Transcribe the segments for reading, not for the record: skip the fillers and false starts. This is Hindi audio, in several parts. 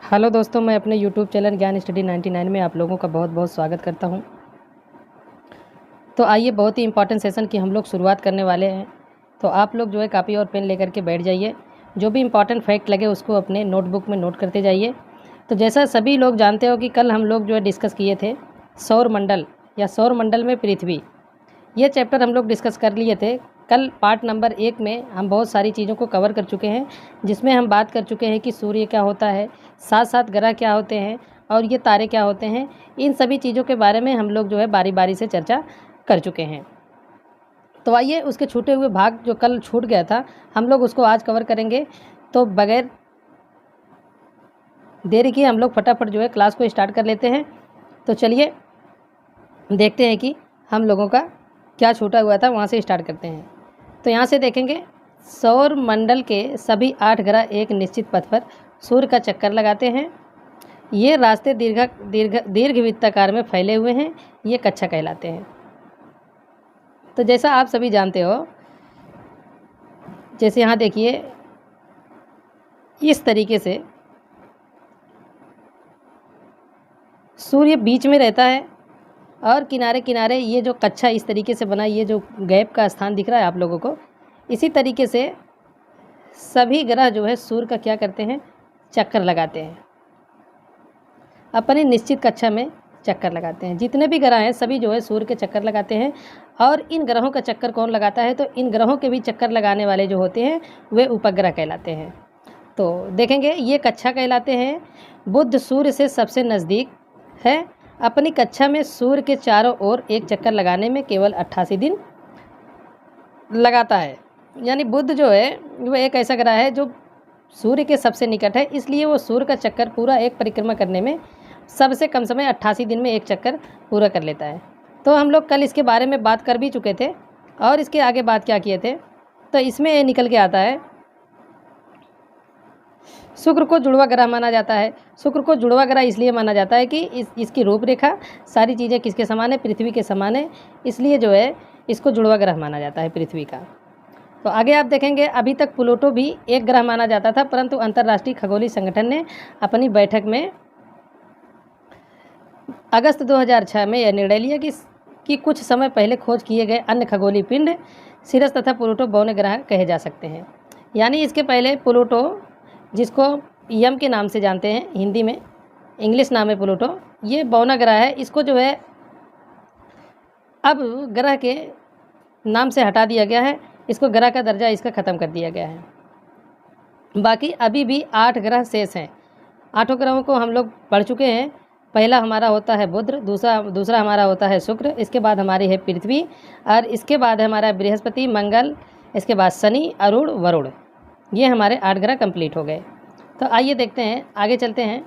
हेलो दोस्तों, मैं अपने यूट्यूब चैनल ज्ञान स्टडी 99 में आप लोगों का बहुत बहुत स्वागत करता हूं। तो आइए, बहुत ही इंपॉर्टेंट सेशन की हम लोग शुरुआत करने वाले हैं। तो आप लोग जो है कापी और पेन लेकर के बैठ जाइए। जो भी इंपॉर्टेंट फैक्ट लगे उसको अपने नोटबुक में नोट करते जाइए। तो जैसा सभी लोग जानते हो कि कल हम लोग जो है डिस्कस किए थे सौर मंडल या सौर मंडल में पृथ्वी, ये चैप्टर हम लोग डिस्कस कर लिए थे। कल पार्ट नंबर 1 में हम बहुत सारी चीज़ों को कवर कर चुके हैं, जिसमें हम बात कर चुके हैं कि सूर्य क्या होता है, साथ साथ ग्रह क्या होते हैं और ये तारे क्या होते हैं। इन सभी चीज़ों के बारे में हम लोग जो है बारी बारी से चर्चा कर चुके हैं। तो आइए, उसके छूटे हुए भाग जो कल छूट गया था हम लोग उसको आज कवर करेंगे। तो बगैर देरी किए हम लोग फटाफट जो है क्लास को स्टार्ट कर लेते हैं। तो चलिए देखते हैं कि हम लोगों का क्या छूटा हुआ था, वहाँ से स्टार्ट करते हैं। तो यहाँ से देखेंगे, सौर मंडल के सभी 8 ग्रह एक निश्चित पथ पर सूर्य का चक्कर लगाते हैं। ये रास्ते दीर्घ वृत्ताकार में फैले हुए हैं, ये कक्षा कहलाते हैं। तो जैसा आप सभी जानते हो, जैसे यहाँ देखिए इस तरीके से सूर्य बीच में रहता है और किनारे किनारे ये जो कक्षा इस तरीके से बना, ये जो गैप का स्थान दिख रहा है आप लोगों को, इसी तरीके से सभी ग्रह जो है सूर्य का क्या करते हैं, चक्कर लगाते हैं। अपनी निश्चित कक्षा में चक्कर लगाते हैं। जितने भी ग्रह हैं सभी जो है सूर्य के चक्कर लगाते हैं। और इन ग्रहों का चक्कर कौन लगाता है, तो इन ग्रहों के भी चक्कर लगाने वाले जो होते हैं वे उपग्रह कहलाते हैं। तो देखेंगे ये कक्षा कहलाते हैं। बुध सूर्य से सबसे नज़दीक है। अपनी कक्षा में सूर्य के चारों ओर एक चक्कर लगाने में केवल 88 दिन लगाता है। यानी बुध जो है वो एक ऐसा ग्रह है जो सूर्य के सबसे निकट है, इसलिए वो सूर्य का चक्कर पूरा एक परिक्रमा करने में सबसे कम समय 88 दिन में एक चक्कर पूरा कर लेता है। तो हम लोग कल इसके बारे में बात कर भी चुके थे और इसके आगे बात क्या किए थे, तो इसमें ये निकल के आता है शुक्र को जुड़वा ग्रह माना जाता है। शुक्र को जुड़वा ग्रह इसलिए माना जाता है कि इसकी रूपरेखा सारी चीज़ें किसके समान है, पृथ्वी के समान है, इसलिए जो है इसको जुड़वा ग्रह माना जाता है पृथ्वी का। तो आगे आप देखेंगे, अभी तक प्लूटो भी एक ग्रह माना जाता था, परंतु अंतर्राष्ट्रीय खगोलीय संगठन ने अपनी बैठक में अगस्त 2006 में यह निर्णय लिया कि कुछ समय पहले खोज किए गए अन्य खगोलीय पिंड सिरस तथा प्लूटो बौन ग्रह कहे जा सकते हैं। यानी इसके पहले प्लूटो, जिसको यम के नाम से जानते हैं हिंदी में, इंग्लिश नाम है प्लूटो, ये बौना ग्रह है। इसको जो है अब ग्रह के नाम से हटा दिया गया है, इसको ग्रह का दर्जा इसका ख़त्म कर दिया गया है। बाकी अभी भी 8 ग्रह शेष हैं। 8 ग्रहों को हम लोग पढ़ चुके हैं। पहला हमारा होता है बुध, दूसरा हमारा होता है शुक्र, इसके बाद हमारी है पृथ्वी, और इसके बाद है हमारा बृहस्पति, मंगल, इसके बाद शनि, अरुण, वरुण। ये हमारे 8 ग्रह कंप्लीट हो गए। तो आइए देखते हैं, आगे चलते हैं।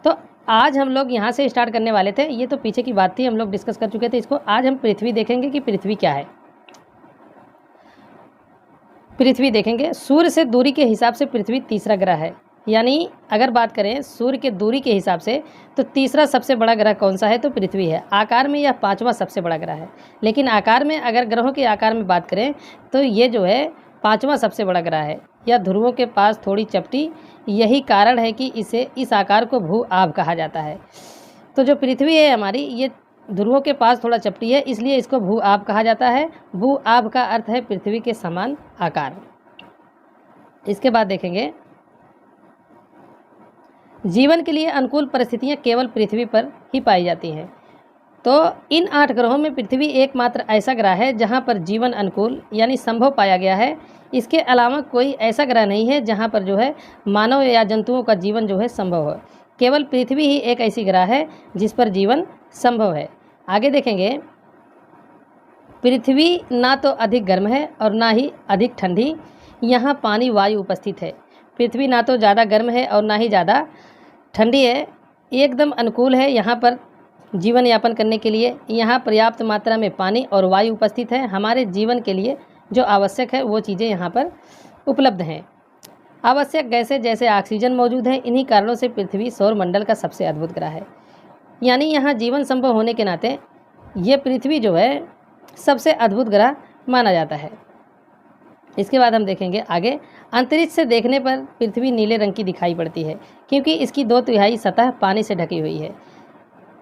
तो आज हम लोग यहाँ से स्टार्ट करने वाले थे, ये तो पीछे की बात थी, हम लोग डिस्कस कर चुके थे इसको। आज हम पृथ्वी देखेंगे कि पृथ्वी क्या है। पृथ्वी देखेंगे, सूर्य से दूरी के हिसाब से पृथ्वी तीसरा ग्रह है। यानी अगर बात करें सूर्य के दूरी के हिसाब से तो तीसरा सबसे बड़ा ग्रह कौन सा है, तो पृथ्वी है। आकार में यह 5वां सबसे बड़ा ग्रह है, लेकिन आकार में अगर ग्रहों के आकार में बात करें तो ये जो है 5वां सबसे बड़ा ग्रह है। यह ध्रुवों के पास थोड़ी चपटी, यही कारण है कि इस आकार को भू आभ कहा जाता है। तो जो पृथ्वी है हमारी, ये ध्रुवों के पास थोड़ा चपटी है, इसलिए इसको भू आभ कहा जाता है। भू आभ का अर्थ है पृथ्वी के समान आकार। इसके बाद देखेंगे, जीवन के लिए अनुकूल परिस्थितियां केवल पृथ्वी पर ही पाई जाती हैं। तो इन 8 ग्रहों में पृथ्वी एकमात्र ऐसा ग्रह है जहां पर जीवन अनुकूल यानी संभव पाया गया है। इसके अलावा कोई ऐसा ग्रह नहीं है जहां पर जो है मानव या जंतुओं का जीवन जो है संभव हो। केवल पृथ्वी ही एक ऐसी ग्रह है जिस पर जीवन संभव है। आगे देखेंगे, पृथ्वी ना तो अधिक गर्म है और ना ही अधिक ठंडी, यहाँ पानी वायु उपस्थित है। पृथ्वी ना तो ज़्यादा गर्म है और ना ही ज़्यादा ठंडी है, एकदम अनुकूल है यहाँ पर जीवन यापन करने के लिए। यहाँ पर्याप्त मात्रा में पानी और वायु उपस्थित है। हमारे जीवन के लिए जो आवश्यक है वो चीज़ें यहाँ पर उपलब्ध हैं। आवश्यक गैसें जैसे ऑक्सीजन मौजूद है। इन्हीं कारणों से पृथ्वी सौरमंडल का सबसे अद्भुत ग्रह है। यानी यहाँ जीवन संभव होने के नाते ये पृथ्वी जो है सबसे अद्भुत ग्रह माना जाता है। इसके बाद हम देखेंगे आगे, अंतरिक्ष से देखने पर पृथ्वी नीले रंग की दिखाई पड़ती है क्योंकि इसकी 2/3 सतह पानी से ढकी हुई है।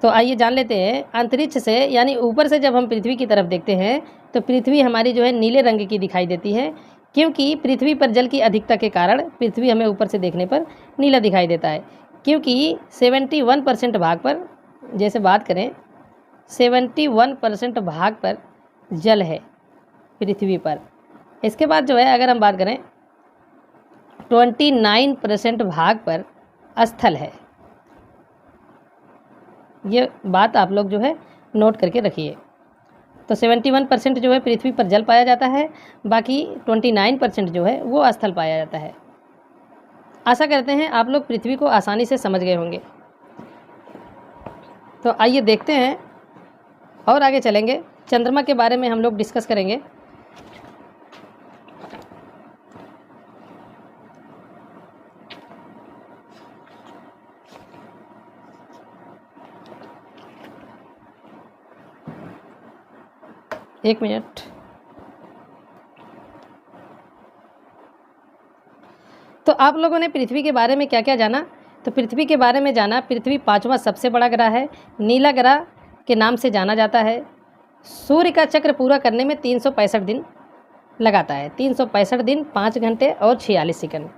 तो आइए जान लेते हैं, अंतरिक्ष से यानी ऊपर से जब हम पृथ्वी की तरफ देखते हैं तो पृथ्वी हमारी जो है नीले रंग की दिखाई देती है क्योंकि पृथ्वी पर जल की अधिकता के कारण पृथ्वी हमें ऊपर से देखने पर नीला दिखाई देता है। क्योंकि 71% भाग पर, जैसे बात करें 71% भाग पर जल है पृथ्वी पर। इसके बाद जो है अगर हम बात करें 29% भाग पर स्थल है। ये बात आप लोग जो है नोट करके रखिए। तो 71% जो है पृथ्वी पर जल पाया जाता है, बाकी 29% जो है वो स्थल पाया जाता है। आशा करते हैं आप लोग पृथ्वी को आसानी से समझ गए होंगे। तो आइए देखते हैं और आगे चलेंगे, चंद्रमा के बारे में हम लोग डिस्कस करेंगे। एक मिनट। तो आप लोगों ने पृथ्वी के बारे में क्या क्या जाना? तो पृथ्वी के बारे में जाना, पृथ्वी 5वां सबसे बड़ा ग्रह है, नीला ग्रह के नाम से जाना जाता है। सूर्य का चक्र पूरा करने में 365 दिन लगाता है, 365 दिन 5 घंटे और 46 सेकंड।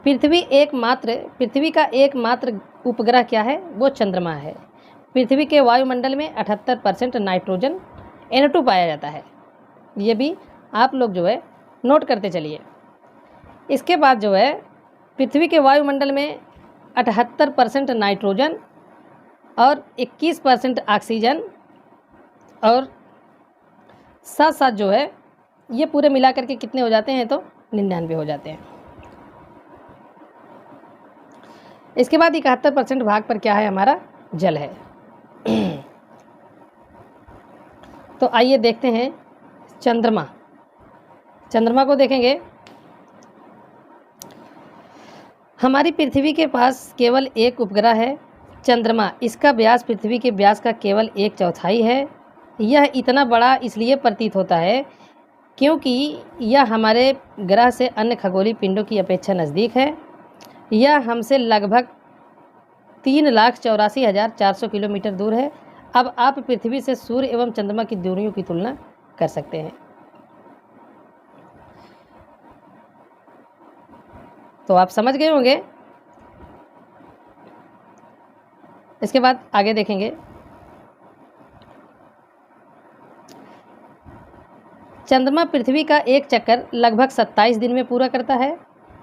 पृथ्वी का एकमात्र उपग्रह क्या है? वो चंद्रमा है। पृथ्वी के वायुमंडल में 78% नाइट्रोजन N2 पाया जाता है। ये भी आप लोग जो है नोट करते चलिए। इसके बाद जो है पृथ्वी के वायुमंडल में 78% नाइट्रोजन और 21% ऑक्सीजन और साथ साथ जो है ये पूरे मिलाकर के कितने हो जाते हैं? तो 99 हो जाते हैं। इसके बाद 71% भाग पर क्या है? हमारा जल है। तो आइए देखते हैं चंद्रमा। चंद्रमा को देखेंगे। हमारी पृथ्वी के पास केवल एक उपग्रह है चंद्रमा। इसका व्यास पृथ्वी के व्यास का केवल 1/4 है। यह इतना बड़ा इसलिए प्रतीत होता है क्योंकि यह हमारे ग्रह से अन्य खगोलीय पिंडों की अपेक्षा नज़दीक है। यह हमसे लगभग 3,84,400 किलोमीटर दूर है। अब आप पृथ्वी से सूर्य एवं चंद्रमा की दूरियों की तुलना कर सकते हैं। तो आप समझ गए होंगे। इसके बाद आगे देखेंगे। चंद्रमा पृथ्वी का एक चक्कर लगभग 27 दिन में पूरा करता है।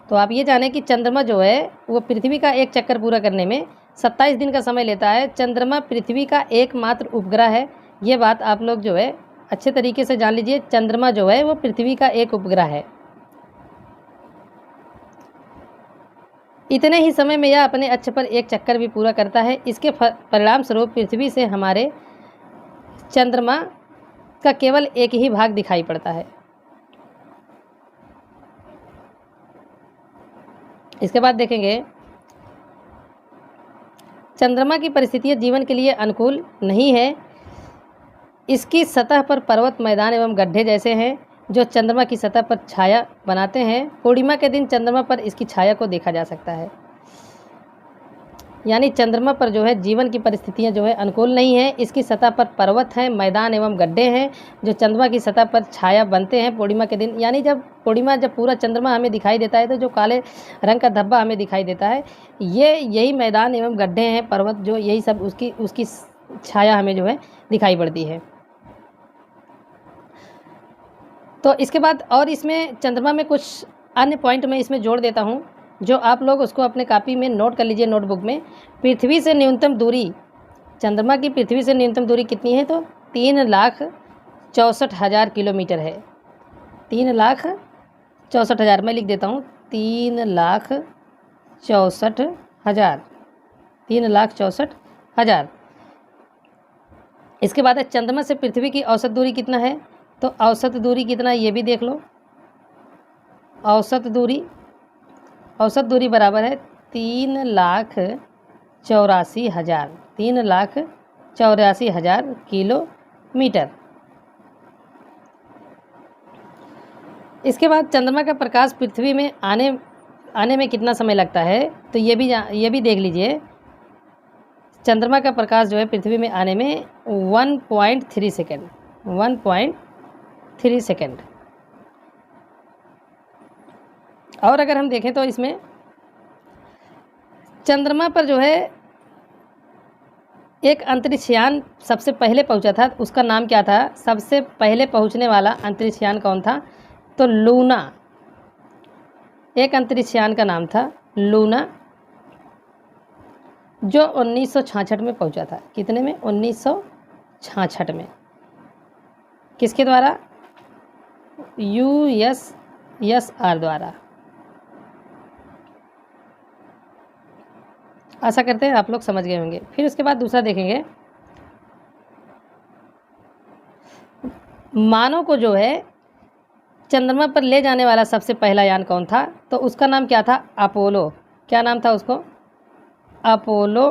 तो आप ये जानें कि चंद्रमा जो है वो पृथ्वी का एक चक्कर पूरा करने में 27 दिन का समय लेता है। चंद्रमा पृथ्वी का एकमात्र उपग्रह है। ये बात आप लोग जो है अच्छे तरीके से जान लीजिए। चंद्रमा जो है वो पृथ्वी का एक उपग्रह है। इतने ही समय में यह अपने अक्ष पर एक चक्कर भी पूरा करता है। इसके परिणाम स्वरूप पृथ्वी से हमारे चंद्रमा का केवल एक ही भाग दिखाई पड़ता है। इसके बाद देखेंगे चंद्रमा की परिस्थितियां जीवन के लिए अनुकूल नहीं है। इसकी सतह पर पर्वत, मैदान एवं गड्ढे जैसे हैं जो चंद्रमा की सतह पर छाया बनाते हैं। पूर्णिमा के दिन चंद्रमा पर इसकी छाया को देखा जा सकता है। यानी चंद्रमा पर जो है जीवन की परिस्थितियां जो है अनुकूल नहीं है। इसकी सतह पर पर्वत हैं, मैदान एवं गड्ढे हैं जो चंद्रमा की सतह पर छाया बनते हैं पूर्णिमा के दिन। यानी जब पूरा चंद्रमा हमें दिखाई देता है तो जो काले रंग का धब्बा हमें दिखाई देता है, यही मैदान एवं गड्ढे हैं, पर्वत, जो यही सब उसकी छाया हमें जो है दिखाई पड़ती है। तो इसके बाद और इसमें चंद्रमा में कुछ अन्य पॉइंट मैं इसमें जोड़ देता हूँ जो आप लोग उसको अपने कॉपी में नोट कर लीजिए, नोटबुक में। पृथ्वी से न्यूनतम दूरी, चंद्रमा की पृथ्वी से न्यूनतम दूरी कितनी है? तो 3,64,000 किलोमीटर है। 3,64,000 मैं लिख देता हूँ, 3,64,000, 3,64,000। इसके बाद है चंद्रमा से पृथ्वी की औसत दूरी कितना है? तो औसत दूरी कितना, ये भी देख लो। औसत दूरी बराबर है 3,84,000, 3,84,000 किलोमीटर। इसके बाद चंद्रमा का प्रकाश पृथ्वी में आने में कितना समय लगता है, तो ये भी देख लीजिए। चंद्रमा का प्रकाश जो है पृथ्वी में आने में 1.3 सेकेंड, 1.3 सेकेंड। और अगर हम देखें तो इसमें चंद्रमा पर जो है एक अंतरिक्षयान सबसे पहले पहुंचा था, उसका नाम क्या था? सबसे पहले पहुंचने वाला अंतरिक्षयान कौन था? तो लूना। एक अंतरिक्षयान का नाम था लूना, जो 1966 में पहुंचा था। कितने में? 1966 में। किसके द्वारा? USSR द्वारा। आशा करते हैं आप लोग समझ गए होंगे। फिर उसके बाद दूसरा देखेंगे, मानव को जो है चंद्रमा पर ले जाने वाला सबसे पहला यान कौन था? तो उसका नाम क्या था? अपोलो। क्या नाम था उसको? अपोलो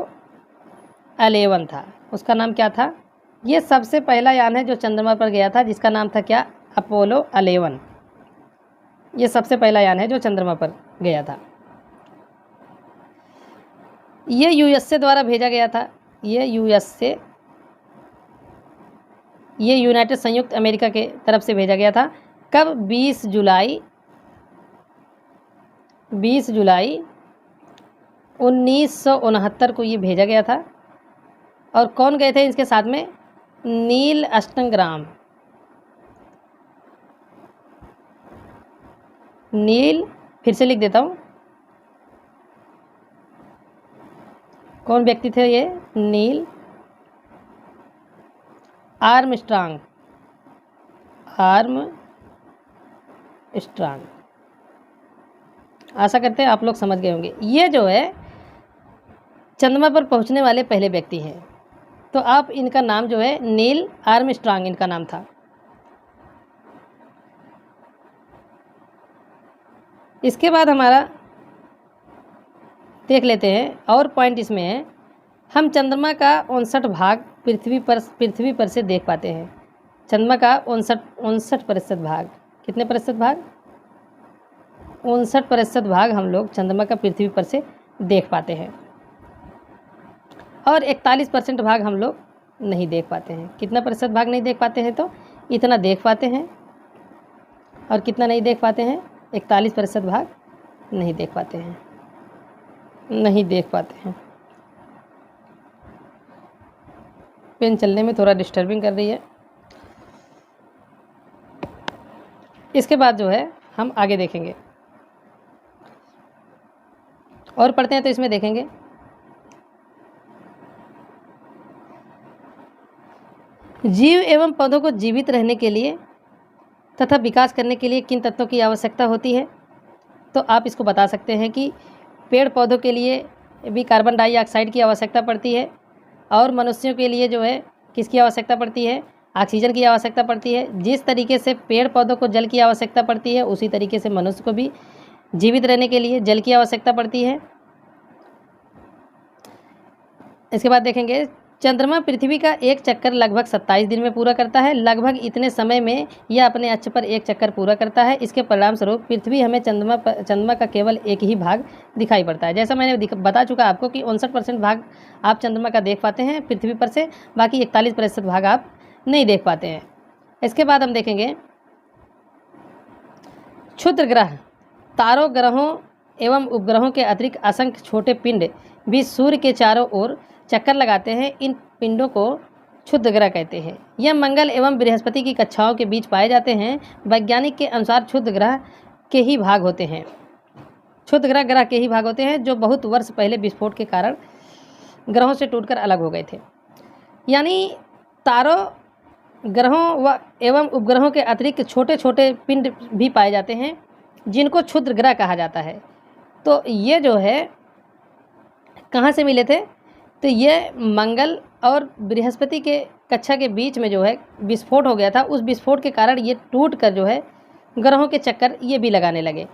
11 था। उसका नाम क्या था? ये सबसे पहला यान है जो चंद्रमा पर गया था, जिसका नाम था क्या? अपोलो 11। ये सबसे पहला यान है जो चंद्रमा पर गया था। ये USA द्वारा भेजा गया था। ये यूनाइटेड संयुक्त अमेरिका के तरफ से भेजा गया था। कब? 20 जुलाई 1969 को ये भेजा गया था। और कौन गए थे इसके साथ में? Neil Armstrong. नील, फिर से लिख देता हूँ, कौन व्यक्ति थे ये? Neil Armstrong. आशा करते हैं आप लोग समझ गए होंगे। ये जो है चंद्रमा पर पहुंचने वाले पहले व्यक्ति हैं। तो आप इनका नाम जो है नील आर्मस्ट्रांग इनका नाम था। इसके बाद हमारा देख लेते हैं और पॉइंट इसमें है, हम चंद्रमा का 59 भाग पृथ्वी पर से देख पाते हैं। चंद्रमा का 59% भाग, कितने प्रतिशत भाग? 59% भाग हम लोग चंद्रमा का पृथ्वी पर से देख पाते हैं। और 41% भाग हम लोग नहीं देख पाते हैं। कितना प्रतिशत भाग नहीं देख पाते हैं? तो इतना देख पाते हैं। और कितना नहीं देख पाते हैं? 41% भाग नहीं देख पाते हैं। पेन चलने में थोड़ा डिस्टर्बिंग कर रही है। इसके बाद जो है हम आगे देखेंगे और पढ़ते हैं। तो इसमें देखेंगे जीव एवं पौधों को जीवित रहने के लिए तथा विकास करने के लिए किन तत्वों की आवश्यकता होती है? तो आप इसको बता सकते हैं कि पेड़ पौधों के लिए भी कार्बन डाइऑक्साइड की आवश्यकता पड़ती है, और मनुष्यों के लिए जो है किसकी आवश्यकता पड़ती है? ऑक्सीजन की आवश्यकता पड़ती है। जिस तरीके से पेड़ पौधों को जल की आवश्यकता पड़ती है, उसी तरीके से मनुष्य को भी जीवित रहने के लिए जल की आवश्यकता पड़ती है। इसके बाद देखेंगे चंद्रमा पृथ्वी का एक चक्कर लगभग 27 दिन में पूरा करता है। लगभग इतने समय में यह अपने अक्ष पर एक चक्कर पूरा करता है। इसके परिणाम स्वरूप पृथ्वी हमें चंद्रमा का केवल एक ही भाग दिखाई पड़ता है। जैसा मैंने बता चुका आपको कि 59% भाग आप चंद्रमा का देख पाते हैं पृथ्वी पर से, बाकी 41% भाग आप नहीं देख पाते हैं। इसके बाद हम देखेंगे क्षुद्र ग्रह, तारों, ग्रहों एवं उपग्रहों के अतिरिक्त असंख्य छोटे पिंड भी सूर्य के चारों ओर चक्कर लगाते हैं। इन पिंडों को क्षुद्र ग्रह कहते हैं। यह मंगल एवं बृहस्पति की कक्षाओं के बीच पाए जाते हैं। वैज्ञानिक के अनुसार क्षुद्र ग्रह के ही भाग होते हैं। क्षुद्र ग्रह के ही भाग होते हैं जो बहुत वर्ष पहले विस्फोट के कारण ग्रहों से टूटकर अलग हो गए थे। यानी तारों, ग्रहों एवं उपग्रहों के अतिरिक्त छोटे छोटे पिंड भी पाए जाते हैं जिनको क्षुद्र ग्रह कहा जाता है। तो ये जो है कहाँ से मिले थे? तो ये मंगल और बृहस्पति के कक्षा के बीच में जो है विस्फोट हो गया था। उस विस्फोट के कारण ये टूट कर जो है ग्रहों के चक्कर ये भी लगाने लगे।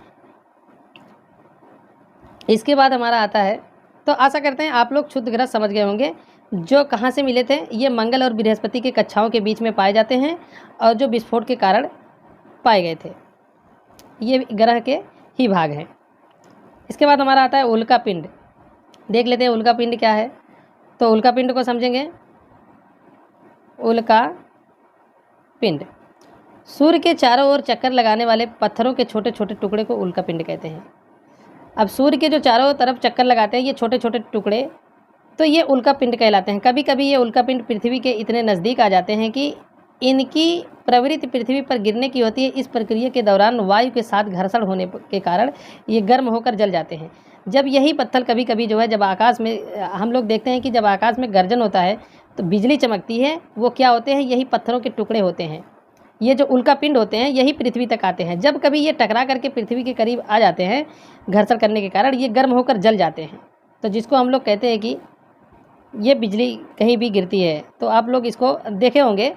इसके बाद हमारा आता है, तो आशा करते हैं आप लोग क्षुद्र ग्रह समझ गए होंगे। जो कहाँ से मिले थे? ये मंगल और बृहस्पति के कक्षाओं के बीच में पाए जाते हैं और जो विस्फोट के कारण पाए गए थे। ये ग्रह के ही भाग हैं। इसके बाद हमारा आता है उल्का पिंड। देख लेते हैं उल्का पिंड क्या है। तो उल्का पिंड को समझेंगे। उल्का पिंड सूर्य के चारों ओर चक्कर लगाने वाले पत्थरों के छोटे छोटे टुकड़े को उल्का पिंड कहते हैं। अब सूर्य के जो चारों तरफ चक्कर लगाते हैं ये छोटे छोटे टुकड़े, तो ये उल्का पिंड कहलाते हैं। कभी कभी ये उल्का पिंड पृथ्वी के इतने नज़दीक आ जाते हैं कि इनकी प्रवृत्ति पृथ्वी पर गिरने की होती है। इस प्रक्रिया के दौरान वायु के साथ घर्षण होने के कारण ये गर्म होकर जल जाते हैं। जब यही पत्थर कभी कभी जो है, जब आकाश में हम लोग देखते हैं कि जब आकाश में गर्जन होता है तो बिजली चमकती है, वो क्या होते हैं, यही पत्थरों के टुकड़े होते हैं। ये जो उल्का पिंड होते हैं यही पृथ्वी तक आते हैं। जब कभी ये टकरा करके पृथ्वी के करीब आ जाते हैं घर्षण करने के कारण, ये गर्म होकर जल जाते हैं। तो जिसको हम लोग कहते हैं कि ये बिजली कहीं भी गिरती है, तो आप लोग इसको देखे होंगे,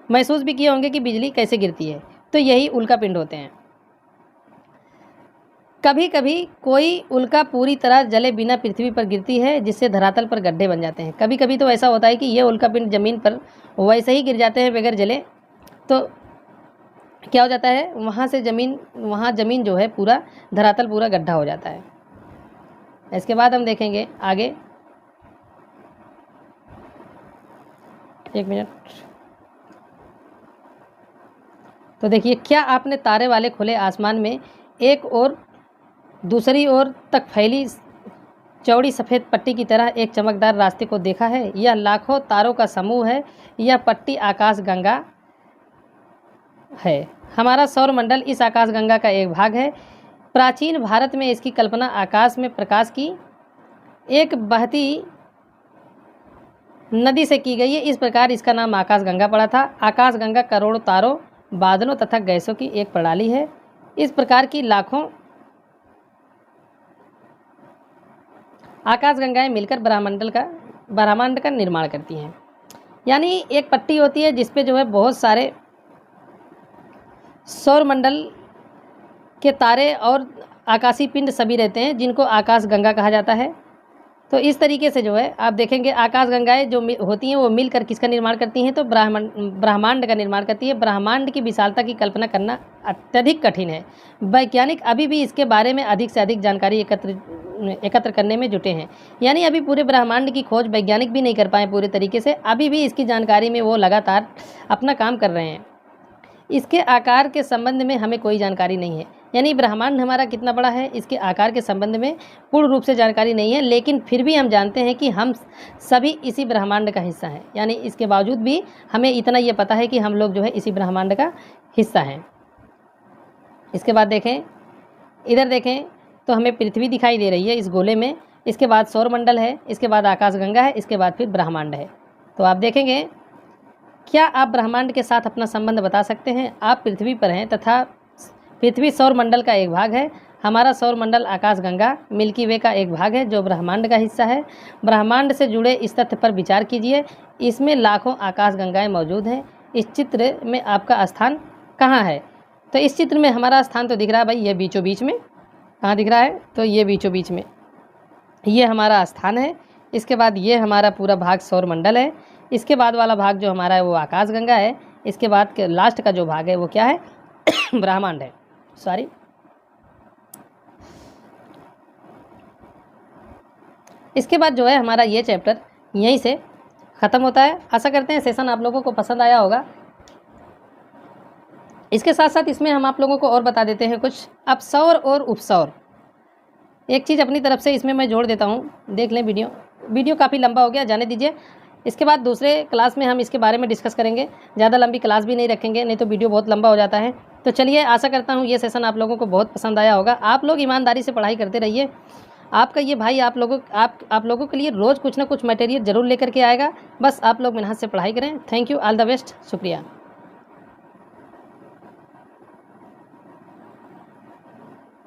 महसूस भी किए होंगे कि बिजली कैसे गिरती है, तो यही उल्का पिंड होते हैं। कभी कभी कोई उल्का पूरी तरह जले बिना पृथ्वी पर गिरती है, जिससे धरातल पर गड्ढे बन जाते हैं। कभी कभी तो ऐसा होता है कि ये उल्का पिंड ज़मीन पर वैसे ही गिर जाते हैं बगैर जले, तो क्या हो जाता है, वहाँ ज़मीन जो है पूरा धरातल पूरा गड्ढा हो जाता है। इसके बाद हम देखेंगे आगे, एक मिनट। तो देखिए, क्या आपने तारे वाले खुले आसमान में एक और दूसरी ओर तक फैली चौड़ी सफ़ेद पट्टी की तरह एक चमकदार रास्ते को देखा है? यह लाखों तारों का समूह है। यह पट्टी आकाशगंगा है। हमारा सौरमंडल इस आकाशगंगा का एक भाग है। प्राचीन भारत में इसकी कल्पना आकाश में प्रकाश की एक बहती नदी से की गई है। इस प्रकार इसका नाम आकाशगंगा पड़ा था। आकाशगंगा करोड़ों तारों, बादलों तथा गैसों की एक प्रणाली है। इस प्रकार की लाखों आकाशगंगाएं मिलकर ब्रह्मांड का निर्माण करती हैं। यानी एक पट्टी होती है जिस पे जो है बहुत सारे सौरमंडल के तारे और आकाशीय पिंड सभी रहते हैं, जिनको आकाशगंगा कहा जाता है। तो इस तरीके से जो है आप देखेंगे आकाशगंगाएं जो होती हैं वो मिलकर किसका निर्माण करती हैं, तो ब्रह्मांड का निर्माण करती है। ब्रह्मांड की विशालता की कल्पना करना अत्यधिक कठिन है। वैज्ञानिक अभी भी इसके बारे में अधिक से अधिक जानकारी एकत्र करने में जुटे हैं। यानी अभी पूरे ब्रह्मांड की खोज वैज्ञानिक भी नहीं कर पाए पूरे तरीके से, अभी भी इसकी जानकारी में वो लगातार अपना काम कर रहे हैं। इसके आकार के संबंध में हमें कोई जानकारी नहीं है। यानी ब्रह्मांड हमारा कितना बड़ा है, इसके आकार के संबंध में पूर्ण रूप से जानकारी नहीं है, लेकिन फिर भी हम जानते हैं कि हम सभी इसी ब्रह्मांड का हिस्सा हैं। यानी इसके बावजूद भी हमें इतना ये पता है कि हम लोग जो है इसी ब्रह्मांड का हिस्सा हैं। इसके बाद देखें, इधर देखें तो हमें पृथ्वी दिखाई दे रही है इस गोले में। इसके बाद सौरमंडल है, इसके बाद आकाशगंगा है, इसके बाद फिर ब्रह्मांड है। तो आप देखेंगे, क्या आप ब्रह्मांड के साथ अपना संबंध बता सकते हैं? आप पृथ्वी पर हैं तथा पृथ्वी सौरमंडल का एक भाग है। हमारा सौरमंडल आकाशगंगा मिल्की वे का एक भाग है जो ब्रह्मांड का हिस्सा है। ब्रह्मांड से जुड़े इस तथ्य पर विचार कीजिए, इसमें लाखों आकाशगंगाएं मौजूद हैं। इस चित्र में आपका स्थान कहाँ है? तो इस चित्र में हमारा स्थान तो दिख रहा है भाई, ये बीचों बीच में। कहाँ दिख रहा है? तो ये बीचों बीच में ये हमारा स्थान है। इसके बाद ये हमारा पूरा भाग सौरमंडल है। इसके बाद वाला भाग जो हमारा है वो आकाशगंगा है। इसके बाद के लास्ट का जो भाग है वो क्या है? ब्रह्मांड है। सॉरी, इसके बाद जो है हमारा ये चैप्टर यहीं से ख़त्म होता है। आशा करते हैं सेशन आप लोगों को पसंद आया होगा। इसके साथ साथ इसमें हम आप लोगों को और बता देते हैं कुछ अपसौर और उपसौर। एक चीज़ अपनी तरफ से इसमें मैं जोड़ देता हूँ, देख लें। वीडियो काफ़ी लंबा हो गया, जाने दीजिए। इसके बाद दूसरे क्लास में हम इसके बारे में डिस्कस करेंगे। ज़्यादा लंबी क्लास भी नहीं रखेंगे, नहीं तो वीडियो बहुत लंबा हो जाता है। तो चलिए, आशा करता हूँ ये सेशन आप लोगों को बहुत पसंद आया होगा। आप लोग ईमानदारी से पढ़ाई करते रहिए। आपका ये भाई आप लोगों के लिए रोज़ कुछ ना कुछ मटेरियल ज़रूर लेकर के आएगा। बस आप लोग मेहनत से पढ़ाई करें। Thank you, all the best, शुक्रिया।